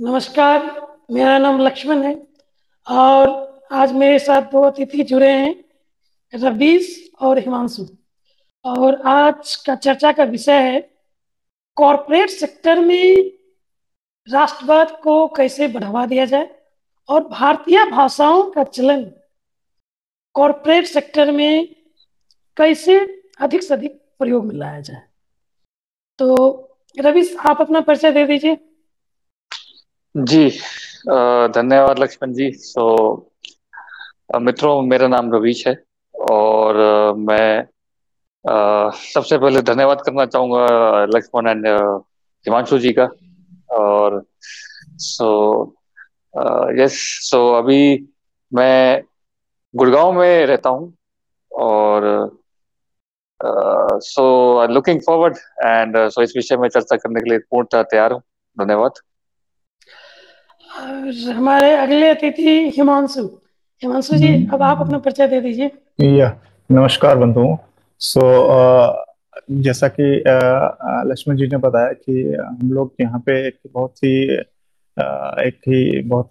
नमस्कार। मेरा नाम लक्ष्मण है और आज मेरे साथ दो अतिथि जुड़े हैं, रवीश और हिमांशु। और आज का चर्चा का विषय है कॉरपोरेट सेक्टर में राष्ट्रवाद को कैसे बढ़ावा दिया जाए और भारतीय भाषाओं का चलन कॉरपोरेट सेक्टर में कैसे अधिक से अधिक प्रयोग में लाया जाए। तो रवीश, आप अपना परिचय दे दीजिए। जी। धन्यवाद लक्ष्मण जी। मित्रों, मेरा नाम रवीश है। और मैं सबसे पहले धन्यवाद करना चाहूँगा लक्ष्मण एंड हिमांशु जी का। और सो यस, सो अभी मैं गुड़गांव में रहता हूँ। और so looking forward and so इस विषय में चर्चा करने के लिए पूर्णतः तैयार हूँ। धन्यवाद। और हमारे अगले अतिथि हिमांशु। हिमांशु जी, अब आप अपना परिचय दे दीजिए। या नमस्कार बंधुओं। सो जैसा कि लक्ष्मण जी ने बताया कि हम लोग यहाँ पे एक बहुत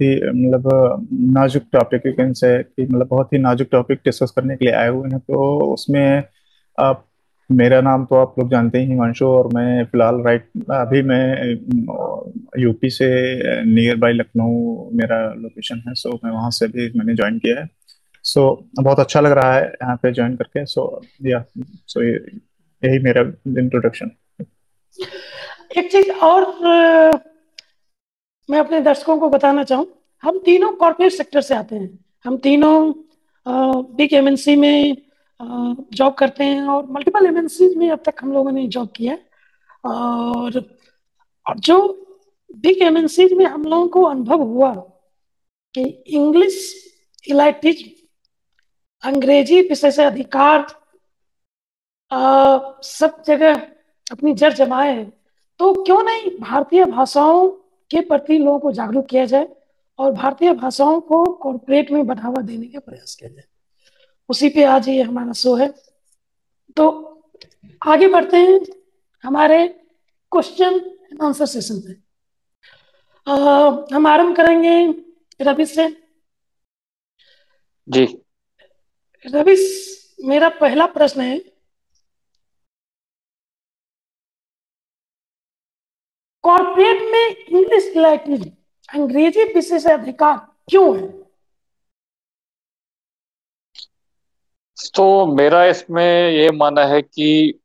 ही मतलब नाजुक टॉपिक यू कैन से कि मतलब बहुत ही नाजुक टॉपिक डिस्कस करने के लिए आए हुए हैं। तो उसमें आप मेरा नाम तो आप लोग जानते ही हिमांशु, और मैं फिलहाल अभी मैं यूपी से नियर बाई लखनऊ मेरा लोकेशन है। सो मैं वहाँ से भी मैंने ज्वाइन किया है। सो बहुत अच्छा लग रहा है यहाँ पे ज्वाइन करके। या सो यही मेरा इंट्रोडक्शन। एक चीज और मैं अपने दर्शकों को बताना चाहूँ, हम तीनों कॉर्पोरेट सेक्टर से आते हैं। हम तीनों बिग एमएनसी में जॉब करते हैं और मल्टीपल एमएनसी में अब तक हम लोगों ने जॉब किया है। और जो बिग एमएनसी में हम लोगों को अनुभव हुआ कि इंग्लिश इलाइटिज, अंग्रेजी विषय से अधिकार सब जगह अपनी जड़ जमाए हैं। तो क्यों नहीं भारतीय भाषाओं के प्रति लोगों को जागरूक किया जाए और भारतीय भाषाओं को कॉर्पोरेट में बढ़ावा देने का प्रयास किया जाए। उसी पे आज ये हमारा शो है। तो आगे बढ़ते हैं हमारे क्वेश्चन एंड आंसर सेशन पे। हम आरंभ करेंगे रवि से। जी। रवि, मेरा पहला प्रश्न है, कॉर्पोरेट में इंग्लिश इलाइटिज, अंग्रेजी विषय से अधिकार क्यों है? तो मेरा इसमें ये मानना है कि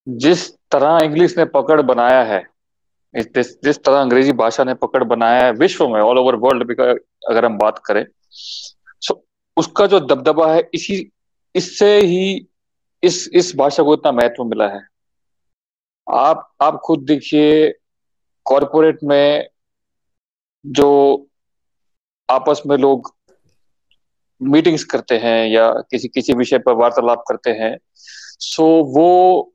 जिस तरह इंग्लिश ने पकड़ बनाया है, जिस तरह अंग्रेजी भाषा ने पकड़ बनाया है विश्व में, ऑल ओवर वर्ल्ड, अगर हम बात करें, सो उसका जो दबदबा है, इसी इससे ही इस भाषा को इतना महत्व मिला है। आप खुद देखिए, कॉरपोरेट में जो आपस में लोग मीटिंग्स करते हैं या किसी किसी विषय पर वार्तालाप करते हैं, सो वो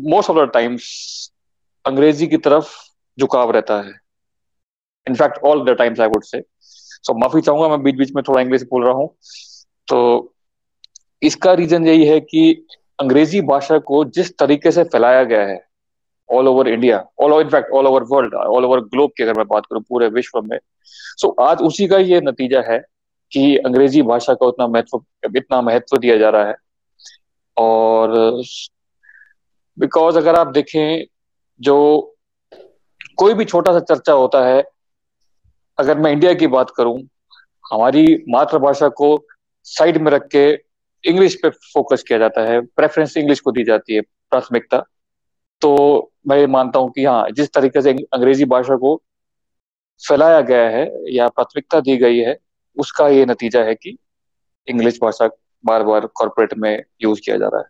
मोस्ट ऑफ द टाइम्स अंग्रेजी की तरफ झुकाव रहता है। In fact all the times I would say. So माफी चाहूंगा, मैं बीच बीच में थोड़ा इंग्लिश बोल रहा हूँ। तो इसका रीजन यही है कि अंग्रेजी भाषा को जिस तरीके से फैलाया गया है all over India, all in fact all over world, all over globe की अगर मैं बात करूं, पूरे विश्व में, सो आज उसी का ये नतीजा है कि अंग्रेजी भाषा का इतना महत्व दिया जा रहा है। और बिकॉज अगर आप देखें, जो कोई भी छोटा सा चर्चा होता है, अगर मैं इंडिया की बात करूं, हमारी मातृभाषा को साइड में रख के इंग्लिश पे फोकस किया जाता है, प्रेफरेंस इंग्लिश को दी जाती है, प्राथमिकता। तो मैं ये मानता हूं कि हाँ, जिस तरीके से अंग्रेजी भाषा को फैलाया गया है या प्राथमिकता दी गई है, उसका ये नतीजा है कि इंग्लिश भाषा बार बार कॉर्पोरेट में यूज किया जा रहा है।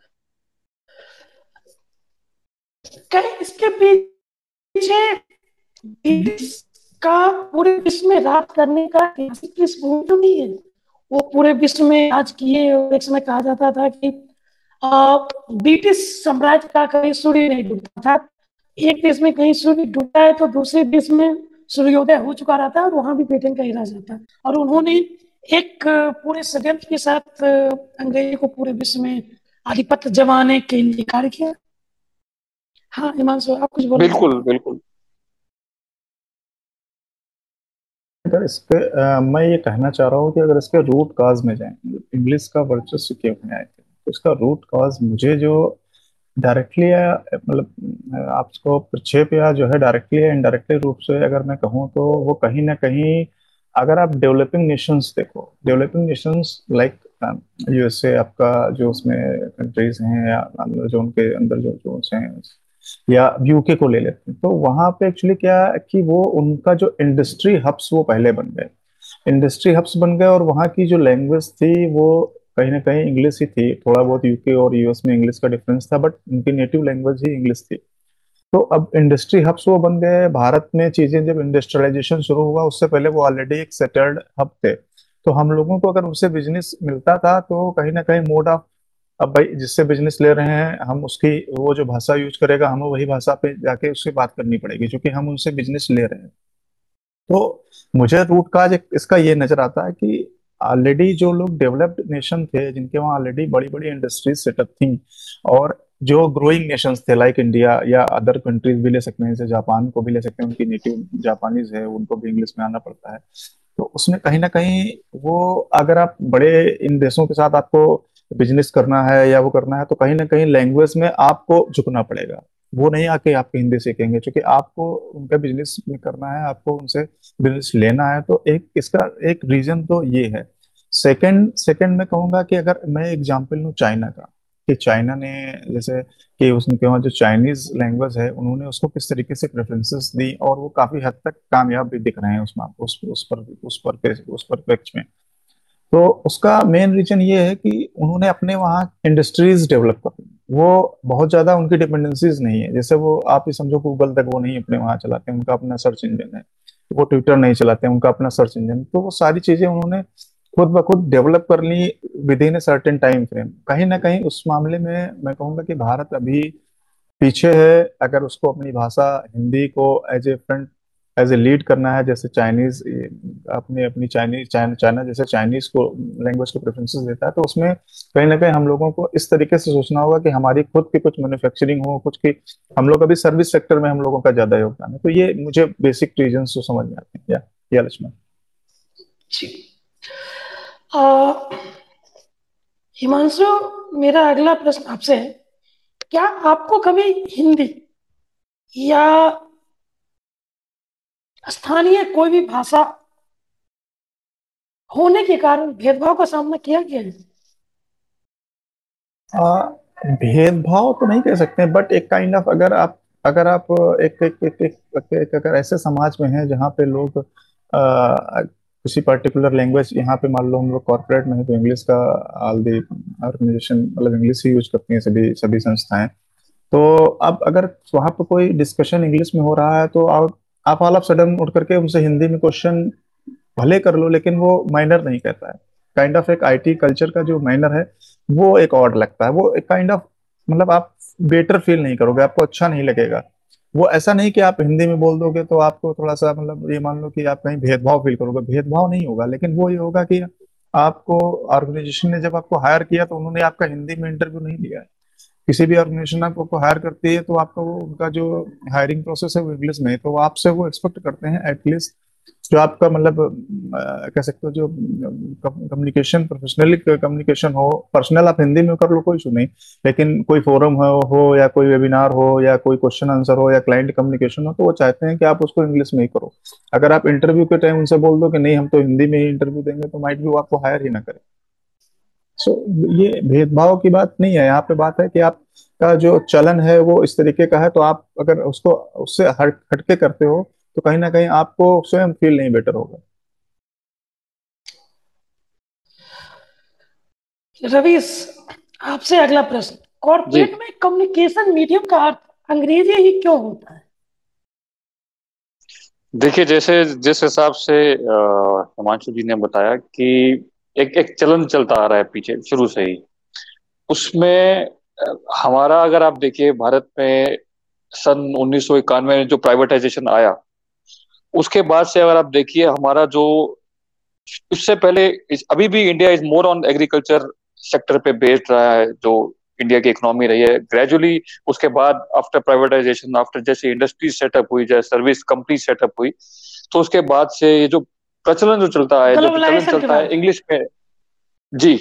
क्या इसके पीछे ब्रिटिश का पूरे विश्व में राज करने का ऐतिहासिक पृष्ठभूमि तो नहीं है? वो पूरे विश्व में राज किए और एक समय कहा जाता था कि ब्रिटिश साम्राज्य का कहीं सूर्य नहीं डूबता था। एक देश में कहीं सूर्य डूबता है तो दूसरे देश में सूर्योदय हो चुका रहता है और वहां भी ब्रिटेन का ही राज रहता है। और उन्होंने एक पूरे षड्यंत्र के साथ अंग्रेजी को पूरे विश्व में आधिपत्य जमाने के लिए कार्य किया। हाँ हिमांशु, आप कुछ बोलना बिल्कुल चाहते हैं? बिल्कुल। अगर इस पे मैं ये कहना चाह रहा हूँ कि अगर इसके रूट काज में जाएं, इंग्लिश का वर्चस्व क्यों है आए थे, तो इसका रूट काज मुझे जो डायरेक्टली या मतलब आपको प्रक्षेप या जो है डायरेक्टली या इनडायरेक्टली रूप से अगर मैं कहूँ तो वो कहीं ना कहीं, अगर आप डेवलपिंग नेशंस देखो, डेवलपिंग नेशंस लाइक यूएसए आपका, जो उसमें कंट्रीज हैं या जो उनके अंदर जो हैं, या यूके को ले लेते हैं, तो वहां पे एक्चुअली क्या है कि वो उनका जो इंडस्ट्री हब्स वो पहले बन गए, इंडस्ट्री हब्स बन गए, और वहाँ की जो लैंग्वेज थी वो कहीं ना कहीं इंग्लिश ही थी। थोड़ा बहुत यूके और यूएस में इंग्लिश का डिफरेंस था, बट उनकी नेटिव लैंग्वेज ही इंग्लिश थी। तो अब इंडस्ट्री हब्स वो बन गए। भारत में चीजें जब इंडस्ट्रियलाइजेशन शुरू हुआ उससे पहले वो ऑलरेडी एक सेटल्ड हब थे, तो हम लोगों को अगर उनसे बिजनेस मिलता था तो कहीं ना कहीं मोड ऑफ, अब भाई जिससे बिजनेस ले रहे हैं हम उसकी, वो जो भाषा यूज करेगा हमें वही भाषा पे जाके उससे बात करनी पड़ेगी, क्योंकि हम उनसे बिजनेस ले रहे हैं। तो मुझे रूट काज इसका ये नजर आता है कि ऑलरेडी जो लोग डेवलप्ड नेशन थे, जिनके वहाँ ऑलरेडी बड़ी बड़ी इंडस्ट्रीज सेटअप थी, और जो ग्रोइंग नेशंस थे लाइक इंडिया या अदर कंट्रीज भी ले सकते हैं, जैसे जापान को भी ले सकते हैं, उनकी नेटिव जापानीज है, उनको भी इंग्लिश में आना पड़ता है। तो उसमें कहीं ना कहीं वो, अगर आप बड़े इन देशों के साथ आपको बिजनेस करना है या वो करना है, तो कहीं ना कहीं लैंग्वेज में आपको झुकना पड़ेगा। वो नहीं आके आपके हिंदी सीखेंगे, क्योंकि आपको उनका बिजनेस में करना है, आपको उनसे बिजनेस लेना है। तो एक इसका एक रीजन तो ये है। सेकंड सेकंड मैं कहूंगा कि अगर मैं एग्जांपल लूँ चाइना का, कि चाइना ने जैसे कि उसके वहाँ जो चाइनीज लैंग्वेज है उन्होंने उसको किस तरीके से प्रेफरेंसेस दी, और वो काफी हद तक कामयाब भी दिख रहे हैं उसमें, उस परिप्रेक्ष्य में। तो उसका मेन रीजन ये है कि उन्होंने अपने वहाँ इंडस्ट्रीज डेवलप कर दी। वो बहुत ज्यादा उनकी डिपेंडेंसीज नहीं है, जैसे वो आप ही समझो गूगल तक वो नहीं अपने वहाँ चलाते हैं, उनका अपना सर्च इंजन है। वो ट्विटर नहीं चलाते हैं, उनका अपना सर्च इंजन। तो वो सारी चीजें उन्होंने खुद ब खुद डेवलप कर ली within a certain time frame. कहीं ना कहीं उस मामले में मैं कहूँगा कि भारत अभी पीछे है। अगर उसको अपनी भाषा हिंदी को as a front, as a lead करना है, जैसे चाइनीज अपने अपनी चाइनीज चाइना जैसे चाइनीज को लैंग्वेज को प्रेफरेंसेस देता है, तो उसमें कहीं ना कहीं हम लोगों को इस तरीके से सोचना होगा कि हमारी खुद की कुछ मैन्युफैक्चरिंग हो, कुछ की, हम लोग अभी सर्विस सेक्टर में हम लोगों का ज्यादा योगदान है। तो ये मुझे बेसिक रीजन जो समझ में आते हैं। या लक्ष्मण जी। हिमांशु, मेरा अगला प्रश्न आपसे है, क्या आपको कभी हिंदी या स्थानीय कोई भी भाषा होने के कारण भेदभाव का सामना किया गया है? भेदभाव तो नहीं कह सकते, बट एक काइंड ऑफ, अगर आप एक अगर ऐसे समाज में हैं जहाँ पे लोग किसी पर्टिकुलर लैंग्वेज, यहाँ पे मान लो हम लोग कॉर्पोरेट में है तो इंग्लिश का, ऑल दी ऑर्गेनाइजेशन मतलब इंग्लिश ही यूज करती हैं सभी सभी संस्थाएं। तो अब अगर वहाँ पे कोई डिस्कशन इंग्लिश में हो रहा है, तो आप ऑल ऑफ सडन उठ करके उनसे हिंदी में क्वेश्चन भले कर लो, लेकिन वो माइनर नहीं कहता है। काइंड ऑफ एक आईटी कल्चर का जो माइनर है वो एक ऑड लगता है। वो एक काइंड ऑफ, मतलब आप बेटर फील नहीं करोगे, आपको अच्छा नहीं लगेगा। वो ऐसा नहीं कि आप हिंदी में बोल दोगे तो आपको थोड़ा सा, मतलब ये मान लो कि आप कहीं भेदभाव फील करोगे, भेदभाव नहीं होगा, लेकिन वो ये होगा कि आपको ऑर्गेनाइजेशन ने जब आपको हायर किया तो उन्होंने आपका हिंदी में इंटरव्यू नहीं लिया है। किसी भी ऑर्गेनाइजेशन आपको हायर करती है तो आपका वो उनका जो हायरिंग प्रोसेस है वो इंग्लिश में है, तो वो आपसे वो एक्सपेक्ट करते हैं एटलीस्ट जो आपका मतलब कह सकते हो जो कम्युनिकेशन, प्रोफेशनली कम्युनिकेशन हो, पर्सनल आप हिंदी में कर लो कोई इशू नहीं, लेकिन कोई फोरम हो या कोई वेबिनार हो या कोई क्वेश्चन आंसर हो या क्लाइंट कम्युनिकेशन हो, तो वो चाहते हैं कि आप उसको इंग्लिश में ही करो। अगर आप इंटरव्यू के टाइम उनसे बोल दो कि नहीं हम तो हिंदी में ही इंटरव्यू देंगे, तो माइट भी वो आपको हायर ही ना करें। सो ये भेदभाव की बात नहीं है, यहाँ पे बात है कि आपका जो चलन है वो इस तरीके का है, तो आप अगर उसको उससे हटके करते हो तो कहीं ना कहीं आपको स्वयं फील नहीं बेटर होगा। रवीश, आपसे अगला प्रश्न, जी कॉर्पोरेट में कम्युनिकेशन मीडियम का अर्थ अंग्रेजी ही क्यों होता है? देखिए, जैसे जिस हिसाब से हिमांशु जी ने बताया कि एक एक चलन चलता आ रहा है पीछे शुरू से ही, उसमें हमारा अगर आप देखिए भारत में सन 1991 में जो प्राइवेटाइजेशन आया, उसके बाद से अगर आप देखिए हमारा जो, उससे पहले अभी भी India is more on agriculture sector पे बेस्ड रहा है, जो इंडिया की इकोनॉमी रही है ग्रेजुअली। उसके बाद आफ्टर प्राइवेटाइजेशन, आफ्टर जैसे इंडस्ट्री सेटअप हुई, जैसे सर्विस कंपनी सेटअप हुई, तो उसके बाद से ये जो प्रचलन जो चलता है, जो प्रचलन ग्लोबलाइजेशन के चलता है बाद। इंग्लिश में। जी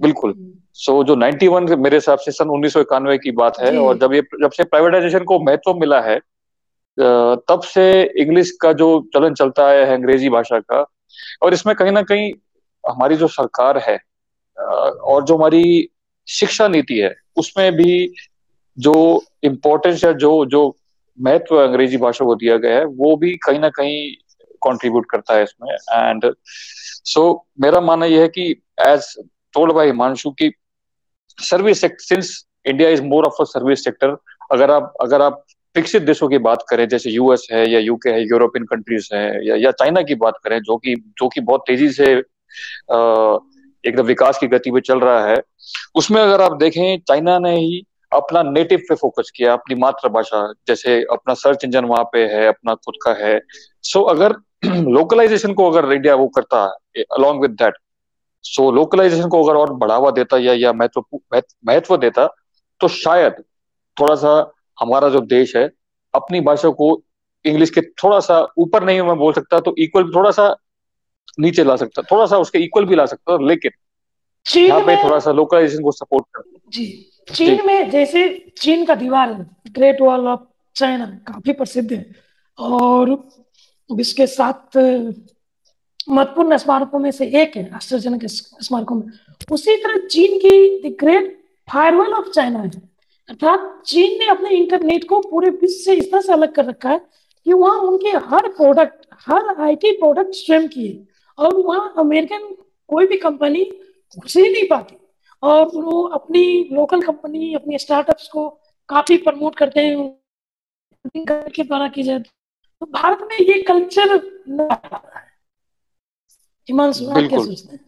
बिल्कुल। सो जो 91 मेरे हिसाब से सन 1991 की बात है, जी और जब से प्राइवेटाइजेशन को महत्व मिला है, तब से इंग्लिश का जो चलन चलता है अंग्रेजी भाषा का। और इसमें कहीं ना कहीं हमारी जो सरकार है, और जो हमारी शिक्षा नीति है, उसमें भी जो इम्पोर्टेंस है, जो जो महत्व अंग्रेजी भाषा को दिया गया है, वो भी कहीं ना कहीं कंट्रीब्यूट करता है इसमें। एंड सो मेरा मानना यह है कि एज टोल्ड बाय हिमांशु की service sector, since India is more of a service sector, अगर आप विकसित देशों की बात करें, जैसे यूएस है या यूके है, यूरोपियन कंट्रीज है, या चाइना की बात करें, जो कि बहुत तेजी से एकदम विकास की गति पे चल रहा है, उसमें अगर आप देखें, चाइना ने ही अपना नेटिव पे फोकस किया, अपनी मातृभाषा, जैसे अपना सर्च इंजन वहां पे है, अपना खुद का है। सो अगर लोकलाइजेशन को अगर इंडिया वो करता है along with that, so localization को अगर और बढ़ावा देता या महत्व देता, तो शायद थोड़ा सा हमारा जो देश है अपनी भाषा को इंग्लिश के थोड़ा सा ऊपर नहीं मैं बोल सकता, तो इक्वल थोड़ा सा नीचे ला सकता, थोड़ा सा उसके इक्वल भी ला सकता, लेकिन यहाँ चीन पे थोड़ा में। सा लोकलाइजेशन को सपोर्ट कर। जी, जी चीन में जैसे चीन का दीवार, ग्रेट वॉल ऑफ चाइना, काफी प्रसिद्ध है और विश्व के 7 महत्वपूर्ण स्मारकों में से एक है, आश्चर्यजनक स्मारकों में। उसी तरह चीन की the great firewall of China है, अर्थात चीन ने अपने इंटरनेट को पूरे विश्व से इस तरह से अलग कर रखा है कि वहां उनके हर प्रोडक्ट, हर आईटी प्रोडक्ट स्वयं की है, और वहां अमेरिकन कोई भी कंपनी घुस ही नहीं पाती, और वो अपनी लोकल कंपनी, अपनी स्टार्टअप्स को काफी प्रमोट करते हैं, के द्वारा की जाती है। तो भारत में ये कल्चर न आ रहा है। हिमांशु, आप क्या बिल्कुल। सोचते हैं?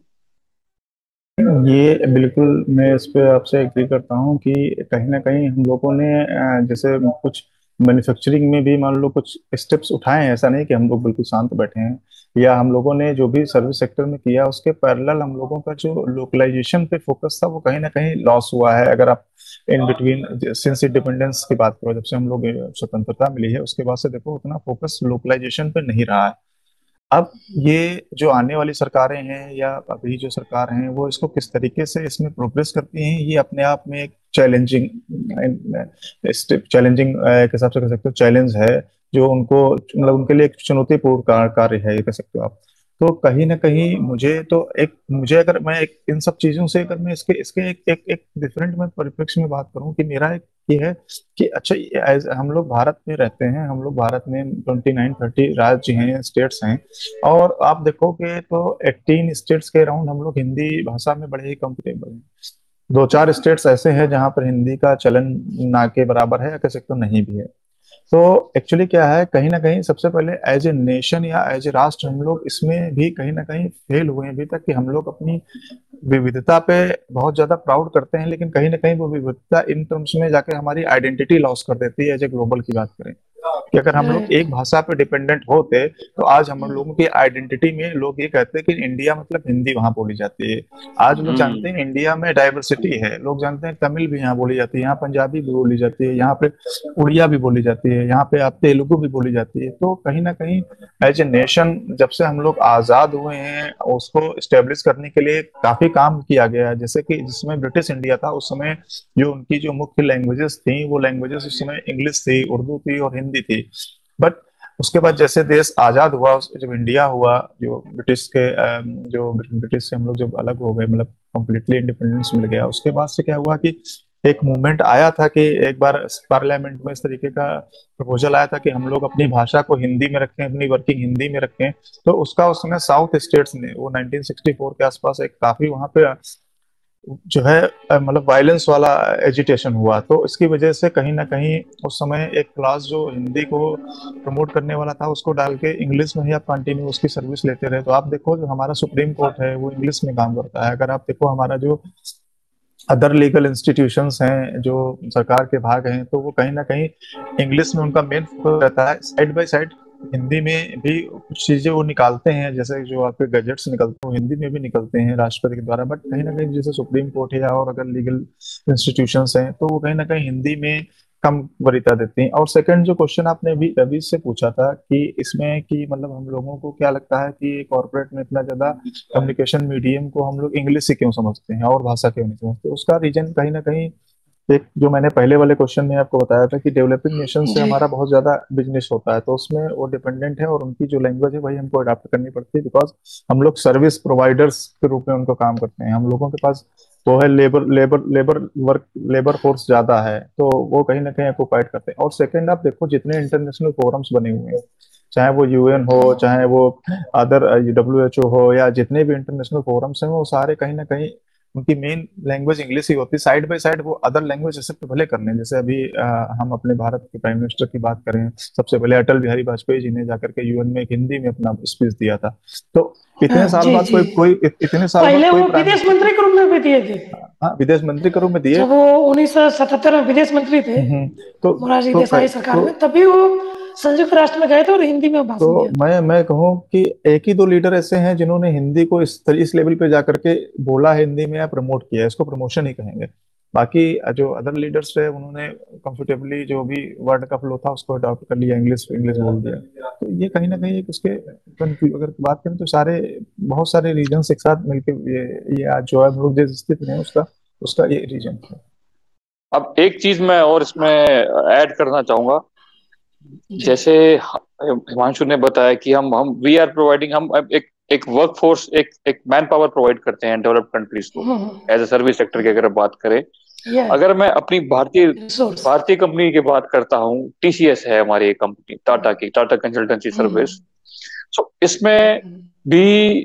ये बिल्कुल मैं इस पे आपसे एग्री करता हूँ कि कहीं ना कहीं हम लोगों ने जैसे कुछ मैन्युफैक्चरिंग में भी मान लो कुछ स्टेप्स उठाए हैं, ऐसा नहीं कि हम लोग बिल्कुल शांत बैठे हैं, या हम लोगों ने जो भी सर्विस सेक्टर में किया उसके पैरेलल हम लोगों का जो लोकलाइजेशन पे फोकस था वो कहीं ना कहीं लॉस हुआ है। अगर आप इन बिटवीन सिंस इंडिपेंडेंस की बात करो, जब से हम लोग स्वतंत्रता मिली है उसके बाद से देखो उतना फोकस लोकलाइजेशन पे नहीं रहा है। अब ये जो आने वाली सरकारें हैं या अभी जो सरकार हैं वो इसको किस तरीके से इसमें प्रोग्रेस करती हैं, ये अपने आप में एक चैलेंजिंग एक हिसाब से कह सकते हो चैलेंज है, जो उनको मतलब उनके लिए एक चुनौतीपूर्ण कार्य है, ये कह सकते हो आप। तो कहीं ना कहीं मुझे अगर मैं एक इन सब चीजों से अगर मैं इसके इसके एक डिफरेंट में परिप्रेक्ष्य में बात करूं कि मेरा एक ये है कि अच्छा, हम लोग भारत में रहते हैं, हम लोग भारत में 29-30 राज्य हैं, स्टेट्स हैं, और आप देखोगे तो 18 स्टेट्स के अराउंड हम लोग हिंदी भाषा में बड़े ही कंफर्टेबल हैं। दो चार स्टेट्स ऐसे हैं जहाँ पर हिंदी का चलन ना के बराबर है, या कह सकते हो नहीं भी है। तो एक्चुअली क्या है, कहीं ना कहीं सबसे पहले एज ए नेशन या एज ए राष्ट्र हम लोग इसमें भी कहीं ना कहीं फेल हुए हैं अभी तक, कि हम लोग अपनी विविधता पे बहुत ज्यादा प्राउड करते हैं, लेकिन कहीं ना कहीं वो विविधता इन टर्म्स में जाके हमारी आइडेंटिटी लॉस कर देती है एज ए ग्लोबल की बात करें, कि अगर हम लोग राइट। एक भाषा पे डिपेंडेंट होते तो आज हम लोगों की आइडेंटिटी में लोग ये कहते हैं कि इंडिया मतलब हिंदी वहां बोली जाती है। आज लोग जानते हैं इंडिया में डाइवर्सिटी है, लोग जानते हैं तमिल भी यहाँ बोली जाती है, यहाँ पंजाबी भी बोली जाती है, यहाँ पे उड़िया भी बोली जाती है, यहाँ पे आप तेलुगु भी बोली जाती है। तो कहीं ना कहीं एज ए नेशन जब से हम लोग आजाद हुए हैं उसको स्टेब्लिश करने के लिए काफी काम किया गया है। जैसे कि जिसमें ब्रिटिश इंडिया था उस समय जो उनकी जो मुख्य लैंग्वेजेस थी वो लैंग्वेजेस उस समय इंग्लिश थी, उर्दू थी और हिंदी थी। बट उसके बाद जैसे देश आजाद हुआ, जब इंडिया हुआ, जो ब्रिटिश के जो ब्रिटिश से हम लोग जब अलग हो गए, मतलब कंप्लीटली इंडिपेंडेंस मिल गया, उसके बाद से क्या हुआ कि एक मूवमेंट आया था कि एक बार पार्लियामेंट में इस तरीके का प्रपोजल आया था कि हम लोग अपनी भाषा को हिंदी में रखें, अपनी वर्किंग हिंदी में रखें। तो उसका उस समय साउथ स्टेट्स ने वो 1964 के आसपास एक काफी वहां पे जो है मतलब वायलेंस वाला एजिटेशन हुआ। तो इसकी वजह से कहीं ना कहीं उस समय एक क्लास जो हिंदी को प्रमोट करने वाला था उसको डाल के इंग्लिश में ही आप कंटिन्यू उसकी सर्विस लेते रहे। तो आप देखो जो हमारा सुप्रीम कोर्ट है वो इंग्लिश में काम करता है। अगर आप देखो हमारा जो अदर लीगल इंस्टीट्यूशंस हैं जो सरकार के भाग हैं, तो वो कहीं ना कहीं इंग्लिश में उनका मेन फोकस रहता है। साइड बाय साइड हिंदी में भी कुछ चीजें वो निकालते हैं, जैसे जो आपके गजट्स निकलते हैं वो हिंदी में भी निकलते हैं राष्ट्रपति के द्वारा। बट कहीं ना कहीं जैसे सुप्रीम कोर्ट है और अगर लीगल इंस्टीट्यूशंस हैं तो वो कहीं ना कहीं हिंदी में कम वरीयता देती हैं। और सेकंड जो क्वेश्चन आपने भी रवि से पूछा था कि इसमें कि मतलब हम लोगों को क्या लगता है कि कॉर्पोरेट में इतना ज्यादा कम्युनिकेशन मीडियम को हम लोग इंग्लिश से क्यों समझते हैं और भाषा क्यों नहीं समझते, उसका रीजन कहीं ना कहीं एक जो मैंने पहले वाले क्वेश्चन में आपको बताया था कि डेवलपिंग नेशन से जी हमारा बहुत ज्यादा बिजनेस होता है, तो उसमें वो डिपेंडेंट है और उनकी जो लैंग्वेज है वही हमको अडाप्ट करनी पड़ती है, बिकॉज हम लोग सर्विस प्रोवाइडर्स के रूप में उनको काम करते हैं। हम लोगों के पास वो है लेबर फोर्स ज्यादा है, तो वो कहीं ना कहीं ऑक्युपाइड करते हैं। और सेकंड आप देखो जितने इंटरनेशनल फोरम्स बने हुए हैं, चाहे वो यूएन हो, चाहे वो अदर डब्ल्यूएचओ हो, या जितने भी इंटरनेशनल फोरम्स हैं, वो सारे कहीं ना कहीं उनकी मेन लैंग्वेज इंग्लिश ही होती है। साइड बाय साइड वो अदर लैंग्वेज एक्सेप्ट भले कर लें, जैसे अभी हम अपने भारत के प्राइम मिनिस्टर की बात करें, सबसे पहले अटल बिहारी वाजपेयी जी ने जाकर के यूएन में एक हिंदी में अपना स्पीच दिया था। तो इतने हाँ, साल जी बाद जी। इतने साल बाद पहले कोई वो प्राइम विदेश मिनिस्टर, मंत्री के रूप में भी दिए थे। हाँ विदेश मंत्री के रूप में दिए। जब वो 1977 में विदेश मंत्री थे हम्म, तो मोरारजी तो देसाई सरकार तो में, तभी वो संयुक्त राष्ट्र में गए थे और हिंदी में भाषण तो दिया था। मैं कहूँ कि एक ही दो लीडर ऐसे हैं जिन्होंने हिंदी को इस लेवल पे जाकर के बोला है, हिंदी में या प्रमोट किया है, इसको प्रमोशन ही कहेंगे। बाकी जो अदर लीडर्स है उन्होंने कंफर्टेबली जो भी वर्ड का फ्लो था उसको अडॉप्ट कर लिया, इंग्लिश इंग्लिश बोल दिया। तो ये कहीं ना कहीं एक उसके अगर बात करें तो सारे बहुत सारे रीजन एक साथ मिलके ये आज जो है हम लोग जिस स्थिति में हैं, उसका उसका ये रीजन है। अब एक चीज मैं और इसमें ऐड करना चाहूंगा। जी। जैसे हिमांशु ने बताया कि हम वी आर प्रोवाइडिंग, हम अब एक वर्क फोर्स, एक मैन पावर प्रोवाइड करते हैं डेवलप्ड कंट्रीज को, एज ए सर्विस सेक्टर की अगर बात करें। ये अगर मैं अपनी भारतीय रिसोर्स। भारतीय कंपनी की बात करता हूँ, टीसीएस है हमारी एक कंपनी, टाटा की, टाटा कंसल्टेंसी सर्विस। सो इसमें भी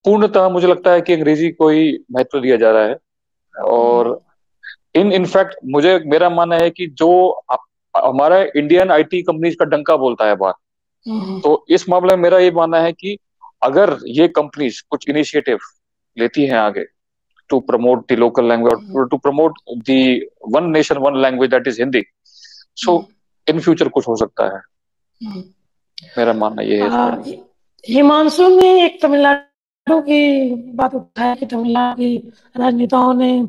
पूर्णतः मुझे लगता है कि अंग्रेजी को ही महत्व दिया जा रहा है। और इनफैक्ट मुझे मेरा मानना है कि जो हमारा इंडियन आईटी कंपनीज का डंका बोलता है बात, तो इस मामले में मेरा ये मानना है कि अगर ये कंपनीज कुछ इनिशिएटिव लेती हैं आगे to promote the local language, to promote the one nation one language that is Hindi, so in future कुछ हो सकता है। मेरा मानना ये है इस पर। हिमांशु ने एक तमिलनाडु की बात उठाई कि तमिलनाडु की राजनेताओं ने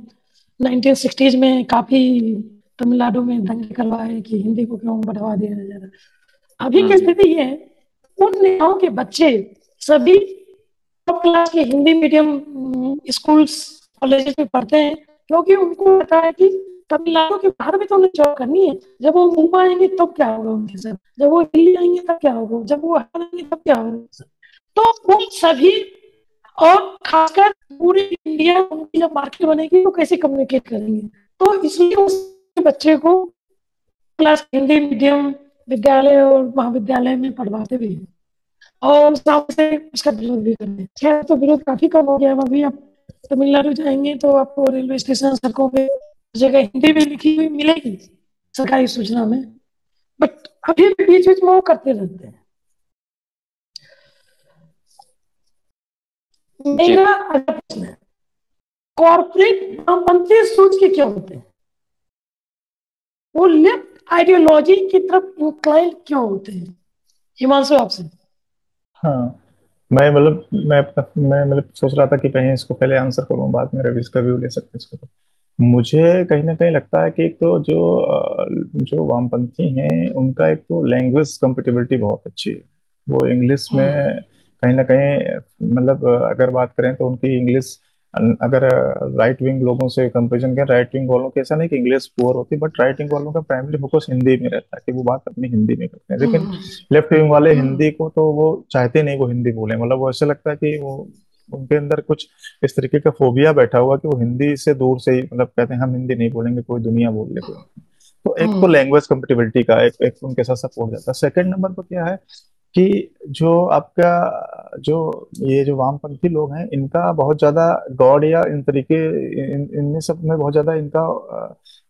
1960s में काफी तमिलनाडु में दंगे करवाए कि हिंदी को क्यों बढ़ावा दिया जा रहा। अभी की स्थिति ये है, उन नेताओं के बच्चे सभी टॉप क्लास के हिंदी मीडियम स्कूल्स कॉलेजेस में पढ़ते हैं, क्योंकि उनको पता है कि तमिलनाडु के बाहर भी तो उन्हें जॉब करनी है। जब वो मुंबई आएंगे तब क्या होगा उनके साथ, जब वो दिल्ली आएंगे तब क्या होगा, जब वो हरियाणा आएंगे तब क्या होगा। तो वो सभी, और खासकर पूरी इंडिया उनकी जब मार्केट बनेगी तो कैसे कम्युनिकेट करेंगे। तो इसलिए उस बच्चे को क्लास हिंदी मीडियम विद्यालय और महाविद्यालय में पढ़वाते भी हैं, और साथ से उसका विरोध भी करते हैं। खैर तो विरोध काफी कम हो गया है। अभी आप तमिलनाडु जाएंगे तो आपको रेलवे स्टेशन, सड़कों पे जगह हिंदी में लिखी हुई मिलेगी सरकारी सूचना में, बट अभी भी बीच बीच में वो करते रहते हैं। मेरा अगला प्रश्न है, कॉर्पोरेट वामपंथी सोच के क्या होते हैं? वो लेफ्ट आइडियोलॉजी की तरफ इंक्लाइन क्यों होते हैं? हिमांशु आपसे। हाँ, मैं सोच रहा था कि कहीं इसको पहले आंसर करूं, बाद में रवि का व्यू ले सकते हैं इसको। मुझे कहीं ना कहीं लगता है कि एक तो जो वामपंथी हैं उनका एक तो लैंग्वेज कंपेटिबिलिटी बहुत अच्छी है। वो इंग्लिश में कहीं ना कहीं मतलब अगर बात करें तो उनकी इंग्लिश, अगर राइट विंग लोगों से कंपेरिजन करें, राइट विंग वालों की ऐसा नहीं कि इंग्लिश पुअर होती, बट राइट विंग वालों का प्राइमरी फोकस हिंदी में रहता है कि वो बात अपनी हिंदी में करते हैं। लेकिन लेफ्ट विंग वाले हिंदी को तो वो चाहते नहीं वो हिंदी बोले, मतलब वो ऐसा लगता है कि वो उनके अंदर कुछ इस तरीके का फोबिया बैठा हुआ कि वो हिंदी से दूर से ही मतलब कहते हैं हम हिंदी नहीं बोलेंगे, कोई दुनिया बोल ले कोई। तो एक तो लैंग्वेज कंपेटिबिलिटी का एक उनके साथ सपोर्ट जाता है। सेकंड नंबर पर क्या है कि जो आपका जो ये जो वामपंथी लोग हैं इनका बहुत ज्यादा गॉड या इन तरीके इनमें सब में बहुत ज्यादा इनका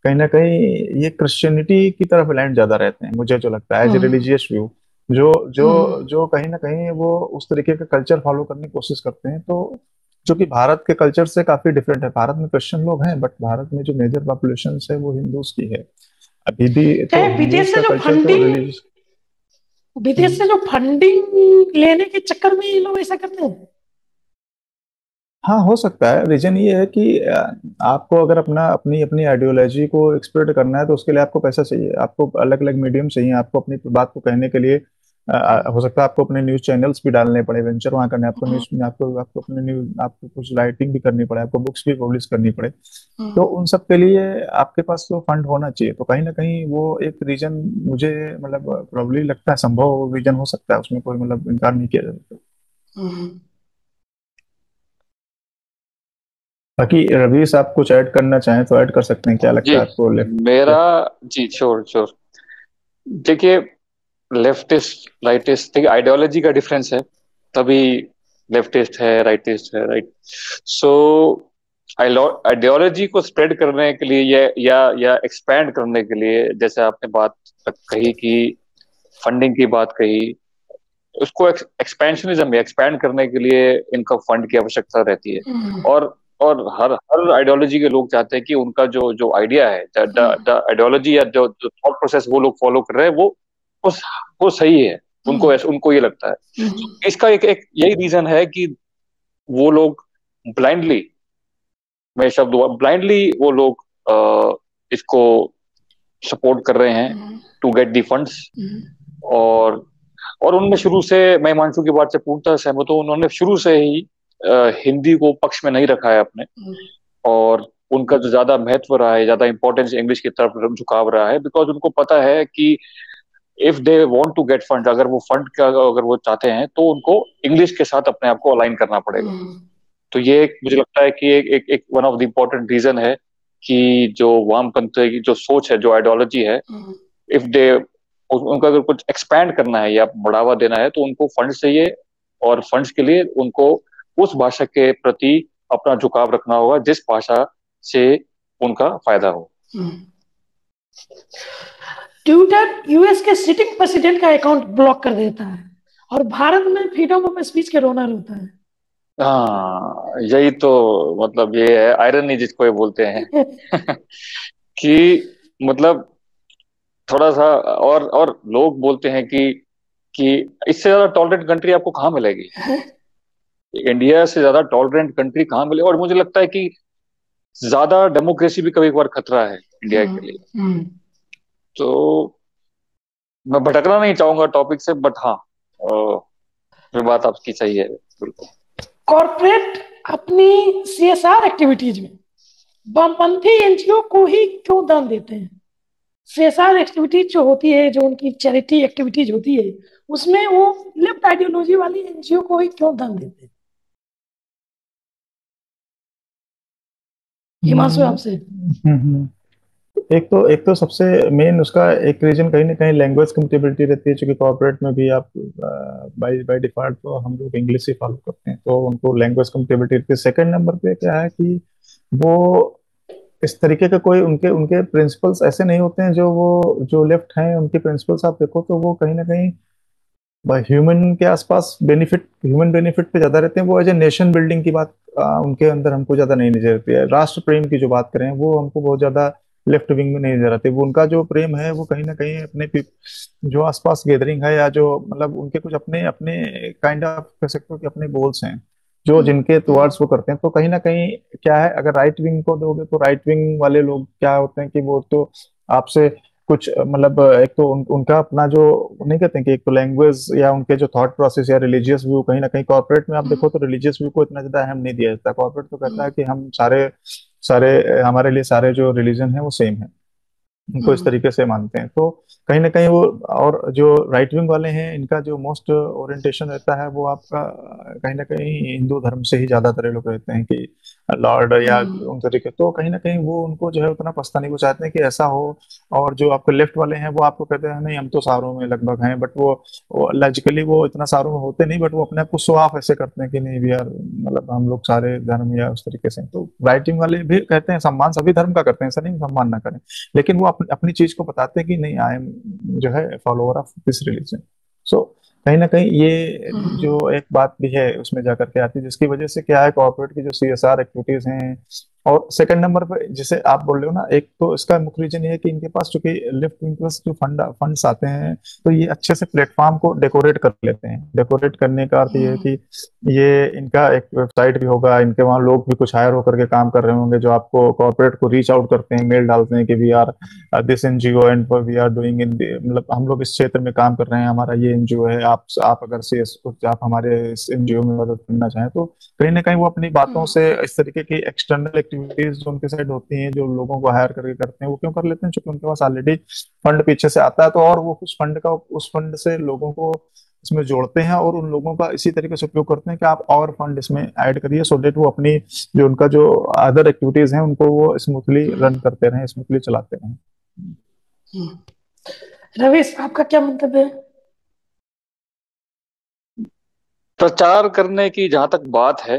कहीं ना कहीं ये क्रिश्चियनिटी की तरफ लैंड ज्यादा रहते हैं, मुझे जो लगता है एज ए रिलीजियस व्यू। जो जो जो कहीं ना कहीं वो उस तरीके का कल्चर फॉलो करने की कोशिश करते हैं, तो जो कि भारत के कल्चर से काफी डिफरेंट है। भारत में क्रिश्चियन लोग हैं, बट भारत में जो मेजर पॉपुलेशन है वो हिंदूज की है अभी भी, तो हिंदूज का कल्चर तो रिलीजियस। विदेश से जो फंडिंग लेने के चक्कर में ये लोग ऐसा करते हैं। हाँ, हो सकता है। रीजन ये है कि आपको अगर अपना अपनी अपनी आइडियोलॉजी को एक्सप्लोर करना है तो उसके लिए आपको पैसा चाहिए, आपको अलग अलग मीडियम चाहिए, आपको अपनी बात को कहने के लिए हो सकता है आपको अपने न्यूज चैनल्स भी डालने पड़े, वेंचर वहाँ करने, आपको न्यूज में आपको आपको अपने न्यूज आपको कुछ राइटिंग भी करनी पड़े, आपको बुक्स भी पब्लिश करनी पड़े। तो उन सब के लिए आपके पास तो फंड होना चाहिए। तो कहीं ना कहीं वो एक रीजन मुझे मतलब प्रॉब्ली लगता है, संभव रीजन हो सकता है, उसमें कोई मतलब इनकार नहीं किया जा सकता। बाकी रवीश, आप कुछ ऐड करना चाहें तो ऐड कर सकते हैं, क्या जी। लगता है आपको लेफ्ट? मेरा जी, श्योर श्योर। देखिए, लेफ्टिस्ट राइटिस्ट, देखिए आइडियोलॉजी का डिफरेंस है, तभी लेफ्टिस्ट है, राइटिस्ट है, राइट। सो आइडियोलॉजी को स्प्रेड करने के लिए या एक्सपैंड करने के लिए, जैसे आपने बात कही कि फंडिंग की बात कही, उसको एक्सपेंशनिज्म या एक्सपैंड करने के लिए इनका फंड की आवश्यकता रहती है। और और हर हर आइडियोलॉजी के लोग चाहते हैं कि उनका जो जो आइडिया है, द आइडियोलॉजी या जो जो थॉट प्रोसेस वो लोग फॉलो कर रहे हैं, उस वो सही है। उनको ये लगता है। इसका एक एक यही रीजन है कि वो लोग ब्लाइंडली, मैं शब्द ब्लाइंडली वो लोग इसको सपोर्ट कर रहे हैं टू गेट दी फंड्स। और और उनने शुरू से, मैं हिमांशु की बात से पूर्णतः सहमत हूँ, उन्होंने शुरू से ही हिंदी को पक्ष में नहीं रखा है अपने। और उनका जो ज्यादा महत्व रहा है, ज्यादा इंपॉर्टेंस इंग्लिश की तरफ झुकाव रहा है, बिकॉज उनको पता है कि if they want to get fund, अगर वो फंड का अगर वो चाहते हैं तो उनको इंग्लिश के साथ अपने आप को अलाइन करना पड़ेगा। तो ये मुझे लगता है कि एक एक, एक one of the important reason है कि जो वामपंथ की जो सोच है, जो आइडियोलॉजी है, इफ दे उनका अगर कुछ एक्सपैंड करना है या बढ़ावा देना है तो उनको फंड चाहिए। और फंड्स के लिए उनको उस भाषा के प्रति अपना झुकाव रखना होगा जिस भाषा से उनका फायदा हो। ट्विटर यूएस के सिटिंग प्रेसिडेंट का अकाउंट ब्लॉक कर देता है और भारत में फ्रीडम ऑफ स्पीच के रोना रोता है। हाँ, यही तो मतलब ये है आयरनी जिसको ये बोलते हैं कि मतलब थोड़ा सा, और लोग बोलते हैं कि इससे ज्यादा टॉलरेंट कंट्री आपको कहाँ मिलेगी, इंडिया से ज्यादा टॉलरेंट कंट्री कहाँ मिले। और मुझे लगता है कि ज्यादा डेमोक्रेसी भी कभी कभार खतरा है इंडिया के लिए। तो मैं भटकना नहीं चाहूंगा टॉपिक से, बट हाँ, ये बात आपकी सही है बिल्कुल। कॉर्पोरेट अपनी सीएसआर एक्टिविटीज में वामपंथी एनजीओ को ही क्यों दान देते हैं? सीएसआर एक्टिविटीज जो होती है, जो उनकी चैरिटी एक्टिविटीज होती है, उसमें वो लेफ्ट आइडियोलॉजी वाली एनजीओ को ही क्यों दान देते हैं? हिमांशु, आपसे। एक तो सबसे मेन उसका एक रीजन कहीं ना कहीं लैंग्वेज कम्पेटिबिलिटी रहती है, क्योंकि कॉर्पोरेट में भी आप बाय बाय डिफॉल्ट तो हम लोग इंग्लिश ही फॉलो करते हैं, तो उनको लैंग्वेज कम्पेटिबिलिटी रहती है। सेकंड नंबर पे क्या है कि वो इस तरीके का कोई उनके उनके प्रिंसिपल्स ऐसे नहीं होते हैं, जो वो जो लेफ्ट हैं उनके प्रिंसिपल्स आप देखो तो वो कहीं ना कहीं ह्यूमन के आसपास बेनिफिट, ह्यूमन बेनिफिट पे ज्यादा रहते हैं। वो एज ए नेशन बिल्डिंग की बात उनके अंदर हमको ज्यादा नहीं नजर आती है। राष्ट्र प्रेम की जो बात करें वो हमको बहुत ज्यादा लेफ्ट विंग में नहीं नजर आती। वो उनका जो प्रेम है वो कहीं ना कहीं अपने जो आसपास गैदरिंग है, या जो मतलब उनके कुछ अपने अपने काइंड ऑफ कह सकते हो कि अपने गोल्स हैं जो जिनके टुवर्ड्स वो करते हैं। तो कहीं ना कहीं क्या है, अगर राइट विंग को दोगे तो राइट विंग वाले लोग क्या होते हैं कि वो तो आपसे कुछ मतलब एक तो उनका अपना जो नहीं कहते हैं कि एक तो लैंग्वेज या उनके जो थॉट प्रोसेस या रिलीजियस व्यू, कहीं ना कहीं कॉर्पोरेट में आप देखो तो रिलीजियस व्यू को इतना ज्यादा अहम नहीं दिया जाता। कॉर्पोरेट तो कहता है कि हम सारे सारे हमारे लिए सारे जो रिलीजन है वो सेम है, उनको इस तरीके से मानते हैं। तो कहीं ना कहीं वो, और जो राइट विंग वाले हैं इनका जो मोस्ट ओरिएंटेशन रहता है वो आपका कहीं ना कहीं हिंदू धर्म से ही ज्यादातर ये लोग रहते हैं कि लॉर्ड या उन तरीके। तो कहीं ना कहीं वो उनको जो है उतना पछता नहीं, वो चाहते हैं कि ऐसा हो। और जो आपके लेफ्ट वाले हैं वो आपको कहते हैं नहीं हम तो सारों में लगभग हैं, बट वो लॉजिकली वो इतना सारों में होते नहीं, बट वो अपने आप को शो ऑफ ऐसे करते हैं कि नहीं वी आर मतलब हम लोग सारे धर्म या उस तरीके से। तो राइटिंग वाले भी कहते हैं सम्मान सभी धर्म का करते हैं, ऐसा नहीं सम्मान ना करें, लेकिन वो अपनी चीज को बताते हैं कि नहीं आई एम जो है फॉलोअर ऑफ दिस रिलीजन। सो कहीं ना कहीं ये जो एक बात भी है उसमें जाकर के आती है, जिसकी वजह से क्या है कॉर्पोरेट की जो सीएसआर एक्टिविटीज हैं और सेकंड नंबर पे जिसे आप बोल रहे हो ना, एक तो इसका मुख्य रीजन ये है कि इनके पास चूंकि लेफ्ट विंग के पास जो फंड्स आते हैं, तो ये अच्छे से प्लेटफॉर्म को डेकोरेट कर लेते हैं। डेकोरेट करने का अर्थ ये है कि ये इनका एक वेबसाइट भी होगा, इनके वहाँ लोग भी कुछ हायर होकर के काम कर रहे होंगे, जो आपको कॉर्पोरेट को रीच आउट करते हैं, मेल डालते हैं कि we are this NGO and we are doing in, मतलब हम लोग इस क्षेत्र में काम कर रहे हैं, हमारा ये एनजीओ है, आप अगर से आप हमारे इस एनजीओ में मदद करना चाहें, तो कहीं ना कहीं वो अपनी बातों से इस तरीके की एक्सटर्नल एक्टिविटीज जो उनके साइड होती हैं, जो लोगों को हायर करके करते हैं, वो क्यों कर लेते हैं? क्योंकि उनके पास ऑलरेडी फंड पीछे से आता है, तो और वो उस फंड से लोगों को इसमें जोड़ते हैं, और उन लोगों का इसी तरीके से उपयोग करते हैं कि आप और फंड इसमें ऐड करिए, सो डेट वो अपनी जो उनका जो अदर एक्टिविटीज हैं उनको वो स्मूथली रन करते रहें, स्मूथली चलाते रहें। रवीश, आपका क्या मंतव्य है? प्रचार करने की जहां तक बात है,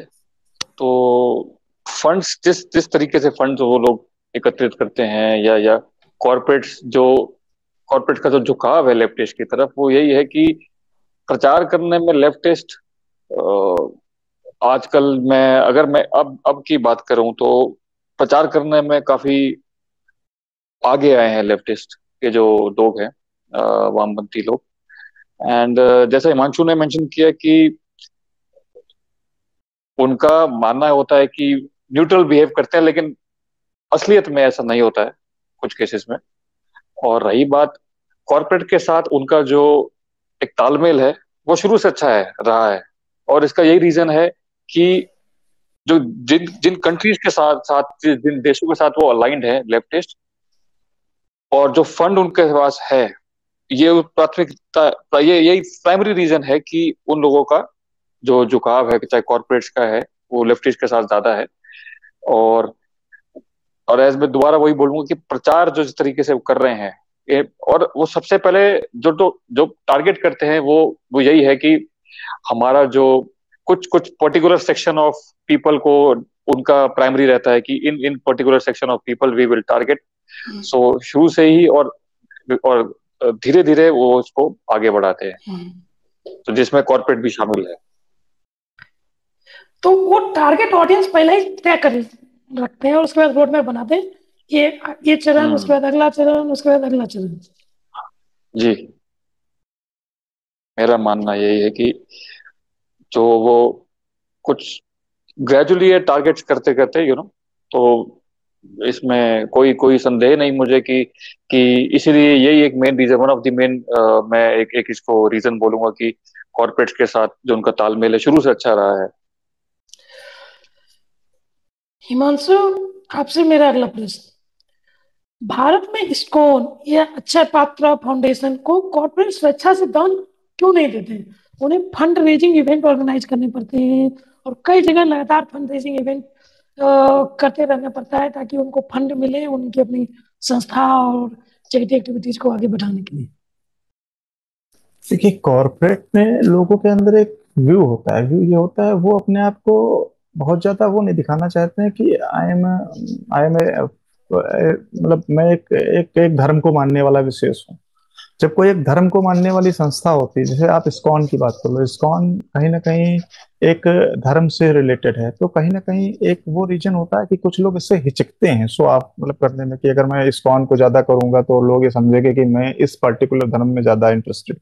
तो फंड्स जिस जिस तरीके से फंड्स वो लोग एकत्रित करते हैं, या कॉर्पोरेट का जो झुकाव है लेफ्टिस्ट की तरफ, वो यही है कि प्रचार करने में लेफ्टिस्ट आजकल, अगर मैं अब की बात करूं, तो प्रचार करने में काफी आगे आए हैं लेफ्टिस्ट के जो लोग हैं, वामपंथी लोग। एंड जैसा हिमांशु ने मेंशन किया कि उनका मानना होता है कि न्यूट्रल बिहेव करते हैं, लेकिन असलियत में ऐसा नहीं होता है कुछ केसेस में। और रही बात कॉर्पोरेट के साथ उनका जो एक तालमेल है, वो शुरू से अच्छा है रहा है। और इसका यही रीजन है कि जो जिन जिन कंट्रीज के साथ साथ जिन देशों के साथ वो अलाइंड है लेफ्टिस्ट, और जो फंड उनके पास है, ये प्राथमिकता, ये यही प्राइमरी रीजन है कि उन लोगों का जो झुकाव है, चाहे कॉर्पोरेट्स का है, वो लेफ्टिस्ट के साथ ज्यादा है। और और एज मैं दोबारा वही बोलूंगा कि प्रचार जो जिस तरीके से वो कर रहे हैं, और वो सबसे पहले जो टारगेट करते हैं, वो यही है कि हमारा जो कुछ कुछ पर्टिकुलर सेक्शन ऑफ पीपल को, उनका प्राइमरी रहता है कि in in particular section of people we will target. So शुरू से ही, और धीरे धीरे वो उसको आगे बढ़ाते हैं, तो जिसमें कॉर्पोरेट भी शामिल है। तो वो टारगेट ऑडियंस पहले ही तय कर रखते हैं और उसके बाद रोड मैप बनाते हैं, ये चरण, उसके बाद अगला चरण, उसके बाद अगला चरण। जी, मेरा मानना यही है कि जो वो कुछ ग्रेजुअली ये टारगेट्स करते करते, तो इसमें कोई कोई संदेह नहीं मुझे कि इसीलिए यही एक main reason, one of the main, मैं एक इसको रीजन बोलूंगा कि कॉर्पोरेट्स के साथ जो उनका तालमेल है शुरू से अच्छा रहा है। हिमांशु, आपसे मेरा अगला प्रश्न, भारत में इस्कॉन या अक्षय पात्रा फाउंडेशन को कॉर्पोरेट स्वेच्छा से दान क्यों नहीं देते? उन्हें फंड रेजिंग इवेंट ऑर्गेनाइज करने पड़ते हैं और कई जगह लगातार फंड रेजिंग इवेंट करते रहना पड़ता है ताकि उनको फंड मिले उनकी अपनी संस्था और चैरिटी एक्टिविटीज को आगे बढ़ाने के लिए। देखिए, कॉर्पोरेट में लोगों के अंदर एक व्यू होता है, व्यू ये होता है, वो अपने आप को बहुत ज्यादा वो नहीं दिखाना चाहते हैं कि आई एम मतलब मैं एक धर्म को मानने वाला विशेष हूँ। जब कोई एक धर्म को मानने वाली संस्था होती है, जैसे आप इस्कॉन की बात कर लो, इस्कॉन कहीं ना कहीं एक धर्म से रिलेटेड है, तो कहीं ना कहीं एक वो रीजन होता है कि कुछ लोग इससे हिचकते हैं, सो आप मतलब करने में, कि अगर मैं इस्कॉन को ज्यादा करूंगा तो लोग ये समझेंगे कि मैं इस पर्टिकुलर धर्म में ज्यादा इंटरेस्टेड।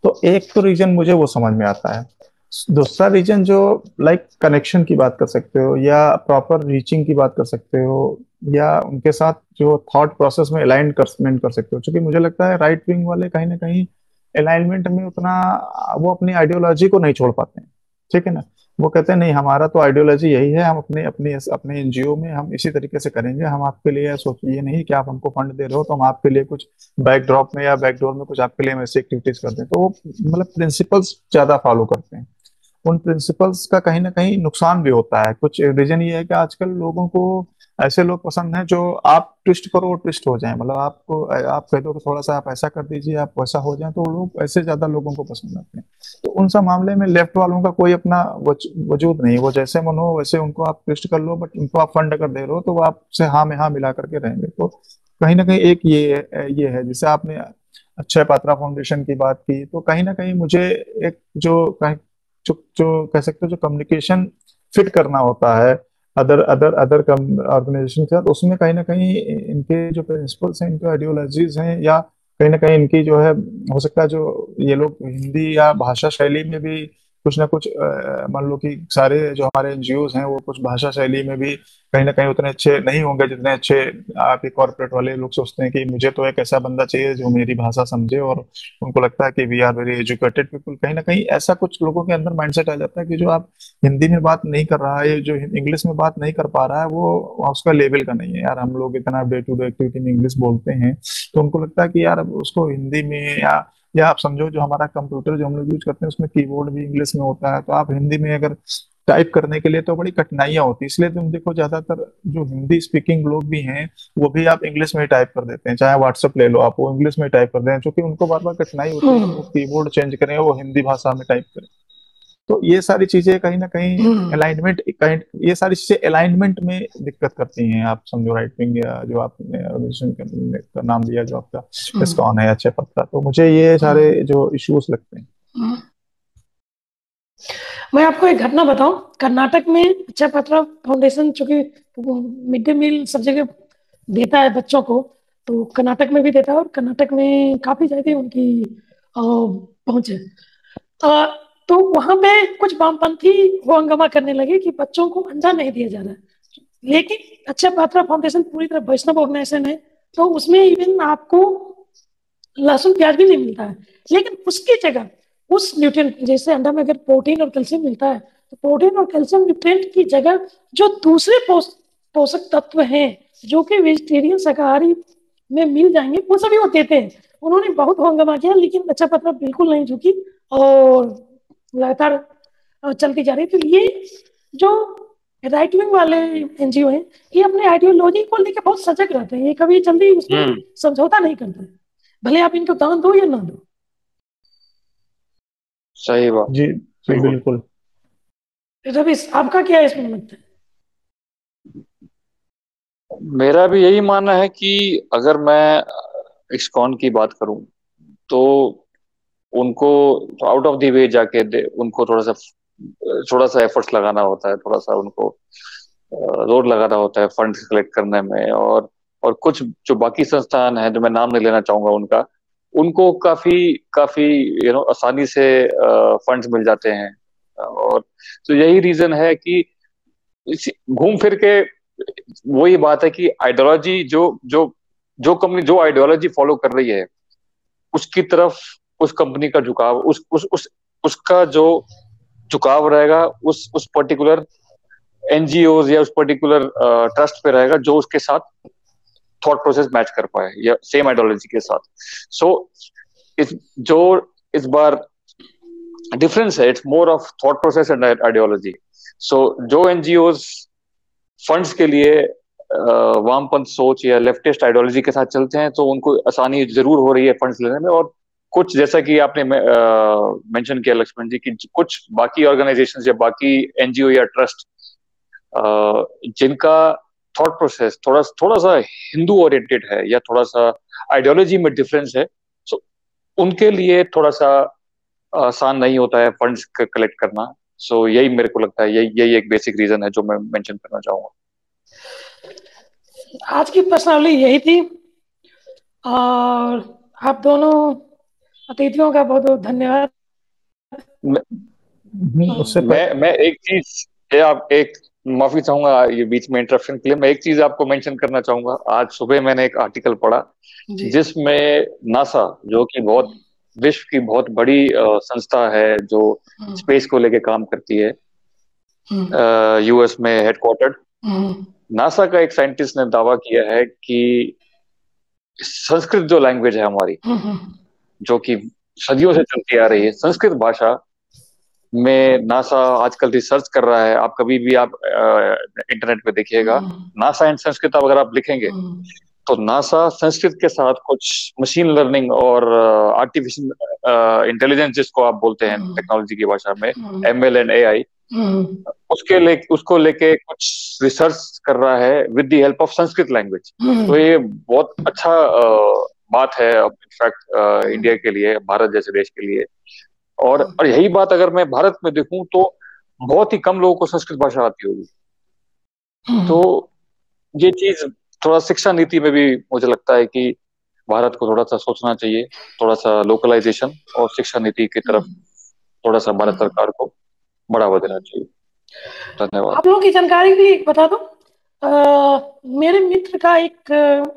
तो एक तो रीजन मुझे वो समझ में आता है। दूसरा रीजन जो लाइक कनेक्शन की बात कर सकते हो, या प्रॉपर रीचिंग की बात कर सकते हो, या उनके साथ जो थॉट प्रोसेस में अलाइनमेंट कर सकते हो, क्योंकि मुझे लगता है राइट विंग वाले कहीं ना कहीं अलाइनमेंट में उतना वो अपनी आइडियोलॉजी को नहीं छोड़ पाते हैं। ठीक है ना? वो कहते हैं नहीं, हमारा तो आइडियोलॉजी यही है, हम अपने अपने अपने एनजीओ में हम इसी तरीके से करेंगे, हम आपके लिए सोचिए नहीं कि आप हमको फंड दे रहे हो तो हम आपके लिए कुछ बैकड्रॉप में या बैकडोर में कुछ आपके लिए हम ऐसी एक्टिविटीज करते हैं। तो वो मतलब प्रिंसिपल्स ज्यादा फॉलो करते हैं। उन प्रिंसिपल्स का कहीं ना कहीं नुकसान भी होता है। कुछ रीजन ये है कि आजकल लोगों को ऐसे लोग पसंद हैं जो आप ट्विस्ट करो वो ट्विस्ट हो जाए, मतलब आपको आप कह दो कि थोड़ा सा आप ऐसा कर दीजिए, आप वैसा हो जाए, तो लोग ऐसे ज्यादा लोगों को पसंद आते हैं। तो उन सब मामले में लेफ्ट वालों का कोई अपना वजूद नहीं है, वो जैसे मन हो वैसे उनको आप ट्विस्ट कर लो, बट उनको आप फंड अगर दे रहे हो तो वो आपसे हाँ में हाँ मिला करके रहेंगे। तो कहीं ना कहीं एक ये है, जिसे आपने अक्षय पात्रा फाउंडेशन की बात की, तो कहीं ना कहीं मुझे एक जो कह सकते हो जो कम्युनिकेशन फिट करना होता है अदर अदर अदर ऑर्गेनाइजेशन के साथ, उसमें कहीं ना कहीं इनके जो प्रिंसिपल्स हैं, इनके आइडियोलॉजीज हैं, या कहीं ना कहीं इनकी जो है, हो सकता है जो ये लोग हिंदी या भाषा शैली में भी कुछ ना कुछ मान लो कि सारे जो हमारे एनजीओज हैं वो कुछ भाषा शैली में भी कहीं ना कहीं उतने अच्छे नहीं होंगे जितने अच्छे आपके कॉर्पोरेट वाले लोग सोचते हैं कि मुझे तो एक ऐसा बंदा चाहिए जो मेरी भाषा समझे, और उनको लगता है कि we are very educated people. कहीं ना कहीं ऐसा कुछ लोगों के अंदर माइंडसेट आ जाता है कि जो आप हिंदी में बात नहीं कर रहा है, जो इंग्लिश में बात नहीं कर पा रहा है, वो उसका लेवल का नहीं है यार। हम लोग इतना डे टू डे एक्टिविटी में इंग्लिश बोलते हैं, तो उनको लगता है कि यार अब उसको हिंदी में, या आप समझो जो हमारा कंप्यूटर जो हम लोग यूज करते हैं उसमें कीबोर्ड भी इंग्लिश में होता है, तो आप हिंदी में अगर टाइप करने के लिए तो बड़ी कठिनाइयां होती है। इसलिए तुम देखो ज्यादातर जो हिंदी स्पीकिंग लोग भी हैं वो भी आप इंग्लिश में ही टाइप कर देते हैं। चाहे व्हाट्सएप ले लो, आप वो इंग्लिश में टाइप कर दें, क्योंकि उनको बार बार कठिनाई होती है कि वो कीबोर्ड चेंज करें, वो हिंदी भाषा में टाइप करें। तो ये सारी चीजें कहीं ना कहीं हम्म अलाइनमेंट, ये सारी चीजें अलाइनमेंट में दिक्कत करती हैं। आप समझो राइट विंग, या जो आपने ऑर्गेनाइजेशन का नाम लिया जो आपका हम्म इस्कॉन है, अच्छे पत्ता, तो मुझे ये सारे हम्म जो इश्यूज लगते हैं। हम्म। मैं आपको एक घटना बताऊं। कर्नाटक में अक्षय पात्रा फाउंडेशन, चूंकि मिड डे मील सब जगह देता है बच्चों को, तो कर्नाटक में भी देता है, और कर्नाटक में काफी ज्यादा उनकी पहुंच है। अ, तो वहां पे कुछ वामपंथी वो हंगामा करने लगे कि बच्चों को अंडा नहीं दिया जा रहा है। लेकिन अक्षय पात्रा फाउंडेशन पूरी तरह वैष्णव ऑर्गेनाइजेशन है, तो उसमें इवन आपको लहसुन प्याज भी नहीं मिलता है। लेकिन उसकी जगह उस न्यूट्रिएंट, जैसे अंडा में अगर प्रोटीन और कैल्शियम मिलता है, तो प्रोटीन और कैल्शियम न्यूट्रिएंट की जगह जो दूसरे पोषक तत्व हैं जो कि वेजिटेरियन शाकाहारी में मिल जाएंगे, वो सभी वो देते हैं। उन्होंने बहुत हंगामा किया, लेकिन अच्छा पत्रा बिल्कुल नहीं झुकी और लगातार चलती जा रही। तो ये जो राइट विंग वाले एनजीओ हैं, ये अपने आइडियोलॉजी को लेकर बहुत सजग रहते हैं, ये कभी जल्दी उसमें हम्म। समझौता नहीं करते, भले आप इनको दान दो या ना दो। सही बात। जी जी बिल्कुल। बिल्कुल। रवि, आपका क्या इसमें मत है? मेरा भी यही मानना है कि अगर मैं इस्कॉन की बात करूं तो उनको आउट ऑफ द वे जाके उनको थोड़ा सा एफर्ट्स लगाना होता है, थोड़ा सा उनको जोर लगाना होता है फंड्स कलेक्ट करने में। और कुछ जो बाकी संस्थान हैं, जो मैं नाम नहीं लेना चाहूंगा उनका, उनको काफी काफी आसानी से फंड्स मिल जाते हैं। और तो यही रीजन है कि घूम फिर के वही बात है कि आइडियोलॉजी जो जो जो कंपनी जो आइडियोलॉजी फॉलो कर रही है उसकी तरफ उस कंपनी का झुकाव, उस उसका जो झुकाव रहेगा उस पर्टिकुलर एनजीओ या उस पर्टिकुलर ट्रस्ट पे रहेगा जो उसके साथ थॉट प्रोसेस मैच कर पाए या सेम आइडियोलॉजी के साथ। सो इस जो इस बार डिफरेंस है, it's more of thought process and ideology. So जो एनजीओ फंड्स के लिए वामपंथ सोच या लेफ्टिस्ट आइडियोलॉजी के साथ चलते हैं तो उनको आसानी जरूर हो रही है फंड्स लेने में। और कुछ जैसा कि आपने मेंशन किया लक्ष्मण जी, कि कुछ बाकी ऑर्गेनाइजेशंस या बाकी एनजीओ या ट्रस्ट जिनका थॉट प्रोसेस थोड़ा थोड़ा सा हिंदू ओरिएंटेड है या थोड़ा सा आइडियोलॉजी में डिफरेंस है, सो उनके लिए थोड़ा सा आसान नहीं होता है फंड्स कलेक्ट करना। सो यही मेरे को लगता है, यही यही एक बेसिक रीजन है जो मैं मेंशन करना चाहूंगा। आज की प्रश्नावली यही थी, और आप दोनों अतिथियों का बहुत बहुत धन्यवाद। मैं उससे मैं एक चीज, ये आप एक माफी चाहूंगा ये बीच में इंटरप्शन के लिए, मैं एक चीज आपको मेंशन करना चाहूंगा। आज सुबह मैंने एक आर्टिकल पढ़ा जी। जिसमें नासा, जो कि बहुत विश्व की बहुत बड़ी संस्था है जो हम्म स्पेस को लेके काम करती है, हम्म यूएस में हेडक्वार्टर्ड, हम्म नासा का एक साइंटिस्ट ने दावा किया है कि संस्कृत जो लैंग्वेज है हमारी, हम्म जो कि सदियों से चलती आ रही है, संस्कृत भाषा में नासा आजकल रिसर्च कर रहा है। आप कभी भी आप इंटरनेट पे देखिएगा, नासा एंड संस्कृत अगर आप लिखेंगे तो नासा संस्कृत के साथ कुछ मशीन लर्निंग और आर्टिफिशियल इंटेलिजेंस जिसको आप बोलते हैं टेक्नोलॉजी की भाषा में, एमएल एंड एआई, उसको लेके कुछ रिसर्च कर रहा है with the help of Sanskrit language. तो ये बहुत अच्छा बात है इनफैक्ट इंडिया के लिए, भारत जैसे देश के लिए। और यही बात अगर मैं भारत में देखूं तो बहुत ही कम लोगों को संस्कृत भाषा आती होगी। हम्म, तो ये चीज थोड़ा शिक्षा नीति में भी मुझे लगता है कि भारत को थोड़ा सा सोचना चाहिए, थोड़ा सा लोकलाइजेशन और शिक्षा नीति की तरफ हम्म, थोड़ा सा भारत हम्म। सरकार को बढ़ावा देना चाहिए। धन्यवाद। आप लोगों की जानकारी भी बता दो। मेरे मित्र का एक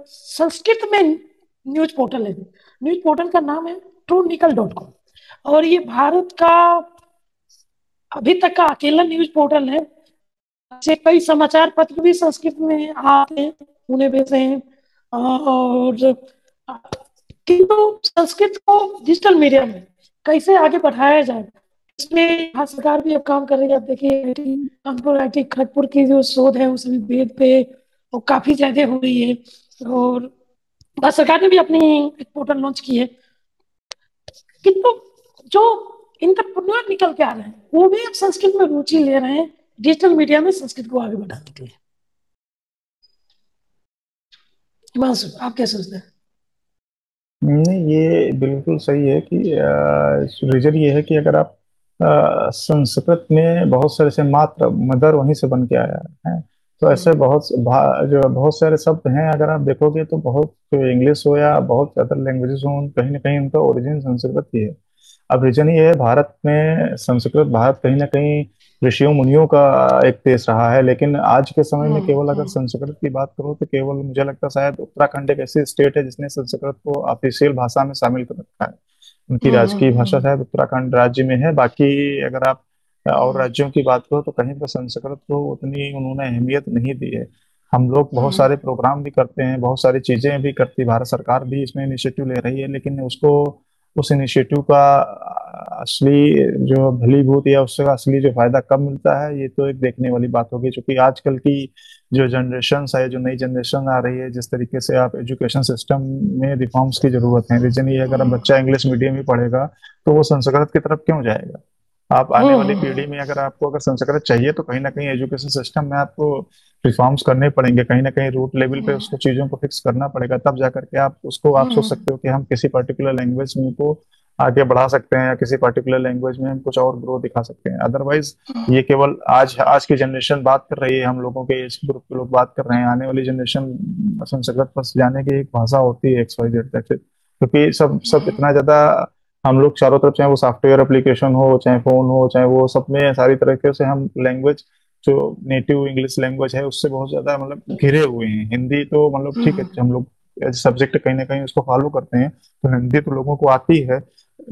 संस्कृत में न्यूज पोर्टल है। न्यूज पोर्टल का नाम है truenickel.com। और ये भारत का अभी तक का अकेला न्यूज पोर्टल है। से कई समाचार पत्र भी संस्कृत में आते हैं, उन्हें भेजते हैं। और किंतु संस्कृत को डिजिटल मीडिया में कैसे आगे बढ़ाया जाए, इसमें भारत सरकार भी अब काम कर रही है। आप देखिए कानपुर आईटी खड़गपुर की जो शोध है उस वेद पे वो काफी ज्यादा हो रही है। और भारत सरकार ने भी अपनी एक पोर्टल लॉन्च की है। किंतु जो इंटरप्रेन्योर निकल के आ रहे हैं वो भी अब संस्कृत में रुचि ले रहे हैं, डिजिटल मीडिया में संस्कृत को आगे बढ़ाने के लिए। हिमांशु, आप क्या सोचते हैं? नहीं, ये बिल्कुल सही है कि रीजन ये है कि अगर आप संस्कृत में बहुत सारे से मात्र मदर वहीं से बन के आया है। तो ऐसे जो बहुत सारे शब्द हैं, अगर आप देखोगे तो बहुत, जो इंग्लिश हो या बहुत अदर लैंग्वेजेस हो, कहीं ना कहीं उनका ओरिजिन संस्कृत ही है। अब रीजन ये है, भारत में संस्कृत, भारत कहीं ना कहीं ऋषियों मुनियों का एक देश रहा है, लेकिन आज के समय में केवल अगर संस्कृत की बात करो तो केवल मुझे लगता है शायद उत्तराखंड एक ऐसी स्टेट है जिसने संस्कृत को ऑफिशियल भाषा में शामिल कर रखा है। उनकी राजकीय भाषा शायद उत्तराखंड राज्य में है। बाकी अगर आप और राज्यों की बात करो तो कहीं पर संस्कृत को उतनी उन्होंने अहमियत नहीं दी है। हम लोग बहुत सारे प्रोग्राम भी करते हैं, बहुत सारी चीजें भी करती है, भारत सरकार भी इसमें इनिशिएटिव ले रही है, लेकिन उसको, उस इनिशिएटिव का असली जो भलीभूत या उससे असली जो फायदा कब मिलता है, ये तो एक देखने वाली बात होगी। क्योंकि आजकल की जो जनरेशन है, जो नई जनरेशन आ रही है, जिस तरीके से आप एजुकेशन सिस्टम में रिफॉर्म्स की जरूरत है। रीजन ये, अगर बच्चा इंग्लिश मीडियम ही पढ़ेगा तो वो संस्कृत की तरफ क्यों जाएगा? आप आने वाली पीढ़ी में अगर आपको अगर संस्कृत चाहिए तो कहीं ना कहीं एजुकेशन सिस्टम में आपको रिफॉर्म्स करने पड़ेंगे, कहीं ना कहीं रूट लेवल पे उसको चीजों को फिक्स करना पड़ेगा, तब जा करके आप उसको, आप सोच सकते हो कि हम किसी पर्टिकुलर लैंग्वेज में को आगे बढ़ा सकते हैं या किसी पर्टिकुलर लैंग्वेज में हम कुछ और ग्रो दिखा सकते हैं। अदरवाइज ये केवल आज आज की जनरेशन बात कर रही है, हम लोगों के एज ग्रुप के लोग बात कर रहे हैं। आने वाली जनरेशन संस्कृत पर जाने की एक भाषा होती है एक्स वाई जेड तक, क्योंकि सब सब इतना ज्यादा, हम लोग चारों तरफ, चाहे वो सॉफ्टवेयर एप्लीकेशन हो, चाहे फोन हो, चाहे वो सब में सारी तरीके से हम लैंग्वेज, जो नेटिव इंग्लिश लैंग्वेज है उससे बहुत ज्यादा मतलब घिरे हुए हैं। हिंदी तो मतलब ठीक है, हम लोग एज सब्जेक्ट कहीं ना कहीं उसको फॉलो करते हैं, तो हिंदी तो लोगों को आती है,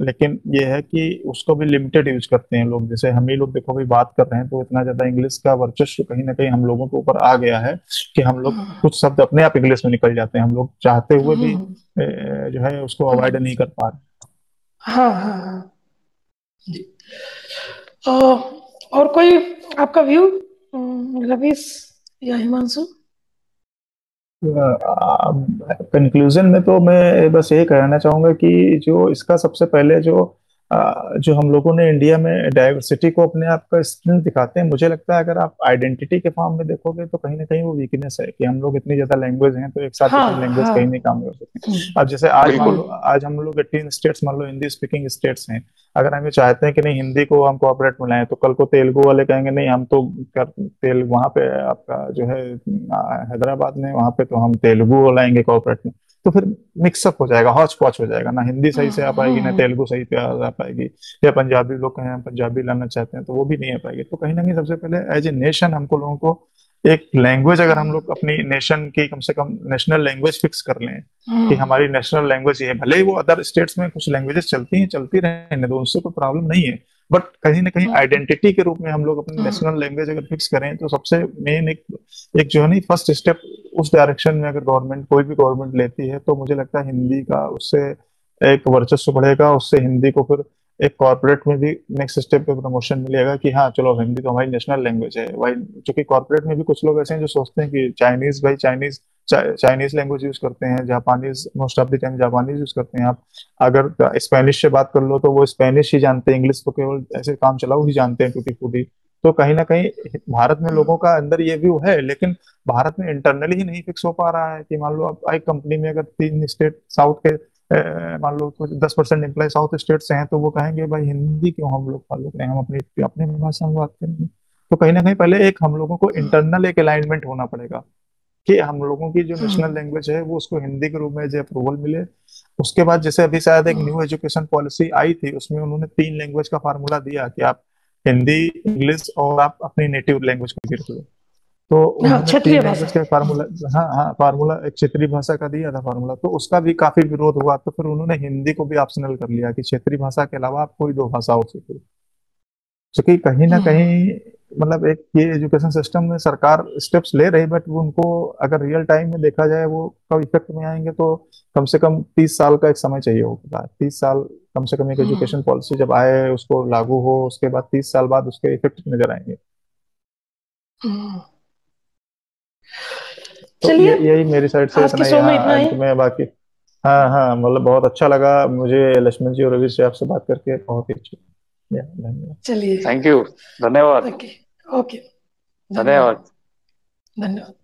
लेकिन ये है कि उसको भी लिमिटेड यूज करते हैं लोग। जैसे हम ही लोग देखो भी बात कर रहे हैं तो इतना ज्यादा इंग्लिश का वर्चस्व कहीं ना कहीं हम लोगों के ऊपर आ गया है कि हम लोग कुछ शब्द अपने आप इंग्लिश में निकल जाते हैं, हम लोग चाहते हुए भी जो है उसको अवॉइड नहीं कर पा रहे। हाँ हाँ हाँ जी। और कोई आपका व्यू, रवीश या हिमांशु? कंक्लूजन में तो मैं बस ये कहना चाहूंगा कि जो इसका सबसे पहले जो हम लोगों ने इंडिया में डाइवर्सिटी को अपने आप का स्ट्रेंथ दिखाते हैं, मुझे लगता है अगर आप आइडेंटिटी के फॉर्म में देखोगे तो कहीं ना कहीं वो वीकनेस है कि हम लोग इतनी ज्यादा लैंग्वेज हैं तो एक साथ हाँ इतनी लैंग्वेज हाँ। कहीं नहीं काम कर सकते। अब जैसे आज मान बिल्कुल। लो, आज हम लोग 18 स्टेट्स मान लो हिंदी स्पीकिंग स्टेट्स हैं। अगर हम ये चाहते हैं कि नहीं हिंदी को हम कॉर्पोरेट में लाएं, तो कल को तेलुगु वाले कहेंगे नहीं हम तो तेलुगु वहां पे आपका जो है हैदराबाद में, वहां पे तो हम तेलुगु लाएंगे कॉर्पोरेट में। तो फिर मिक्सअप हो जाएगा, हौच पौच हो जाएगा, ना हिंदी सही से आ पाएगी, ना तेलुगु सही से आ पाएगी। या पंजाबी लोग कहें हम पंजाबी लाना चाहते हैं तो वो भी नहीं आ पाएगी। तो कहीं ना कहीं सबसे पहले एज ए नेशन हमको लोगों को एक लैंग्वेज, अगर हम लोग अपनी नेशन की कम से कम नेशनल लैंग्वेज फिक्स कर लें कि हमारी नेशनल लैंग्वेज ये है, भले ही वो अदर स्टेट्स में कुछ लैंग्वेजेस चलती हैं, चलती रहने दो, उससे कोई प्रॉब्लम नहीं है, बट कहीं ना कहीं आइडेंटिटी के रूप में हम लोग अपनी नेशनल लैंग्वेज अगर फिक्स करें तो सबसे मेन एक जो है ना फर्स्ट स्टेप उस डायरेक्शन में अगर गवर्नमेंट, कोई भी गवर्नमेंट लेती है, तो मुझे लगता है हिंदी का उससे एक वर्चस्व बढ़ेगा, उससे हिंदी को फिर एक कॉर्पोरेट में भी नेक्स्ट स्टेप पे प्रमोशन मिलेगा कि हाँ चलो हिंदी तो हमारी नेशनल लैंग्वेज है। वही, क्योंकि कॉर्पोरेट में भी कुछ लोग ऐसे हैं जो सोचते हैं कि चाइनीज, भाई चाइनीज, चाइनीज लैंग्वेज यूज करते हैं, Japanese, most of the time Japanese use करते हैं। आप अगर स्पेनिश से बात कर लो तो वो स्पेनिश ही जानते हैं, इंग्लिश तो केवल ऐसे काम चलाओ ही जानते हैं टूटी फूटी। तो कहीं ना कहीं भारत में लोगों का अंदर ये व्यू है, लेकिन भारत में इंटरनली ही नहीं फिक्स हो पा रहा है कि मान लो आप एक कंपनी में अगर 3 स्टेट साउथ के मान लो कुछ 10% एम्प्लॉय साउथ स्टेट से हैं, तो वो कहेंगे भाई हिंदी क्यों हम लोग फॉलो करें, हम अपनी अपनी भाषा में बात करेंगे। तो कहीं ना कहीं पहले एक हम लोगों को इंटरनल एक अलाइनमेंट होना पड़ेगा कि हम लोगों की जो नेशनल लैंग्वेज है वो उसको हिंदी के रूप में जो अप्रूवल मिले। उसके बाद जैसे अभी शायद एक न्यू एजुकेशन पॉलिसी आई थी, उसमें उन्होंने 3 लैंग्वेज का फार्मूला दिया कि आप हिंदी, इंग्लिश और आप अपनी नेटिव लैंग्वेज को भी लो। तो हाँ, उन्होंने क्षेत्रीय तीन भाषा। लैंग्वेज का फार्मूला, हाँ हाँ, फार्मूला एक क्षेत्रीय भाषा का दिया था फार्मूला, तो उसका भी काफी विरोध हुआ। तो फिर उन्होंने हिंदी को भी ऑप्शनल कर लिया कि क्षेत्रीय भाषा के अलावा आप कोई 2 भाषाओं से करो। क्योंकि कहीं ना हम्म, कहीं मतलब एक ये एजुकेशन सिस्टम में सरकार स्टेप्स ले रही, बट उनको अगर रियल टाइम में देखा जाए वो कब इफेक्ट में आएंगे तो कम से कम 30 साल का एक समय चाहिए होगा। 30 साल कम से कम एक हम्म। एजुकेशन पॉलिसी जब आए, उसको लागू हो, उसके बाद 30 साल बाद उसके इफेक्ट नजर आएंगे। हम्म। तो ये चलिए, यही मेरी साइड से आज के इतना ही, शो में हाँ इतना ही। अंत में बाकी। हाँ हाँ, मतलब बहुत अच्छा लगा मुझे लक्ष्मण जी और रवि से आपसे बात करके, बहुत ही अच्छा। धन्यवाद। चलिए, थैंक यू। धन्यवाद। ओके। ओके, धन्यवाद। धन्यवाद। धन्यवाद।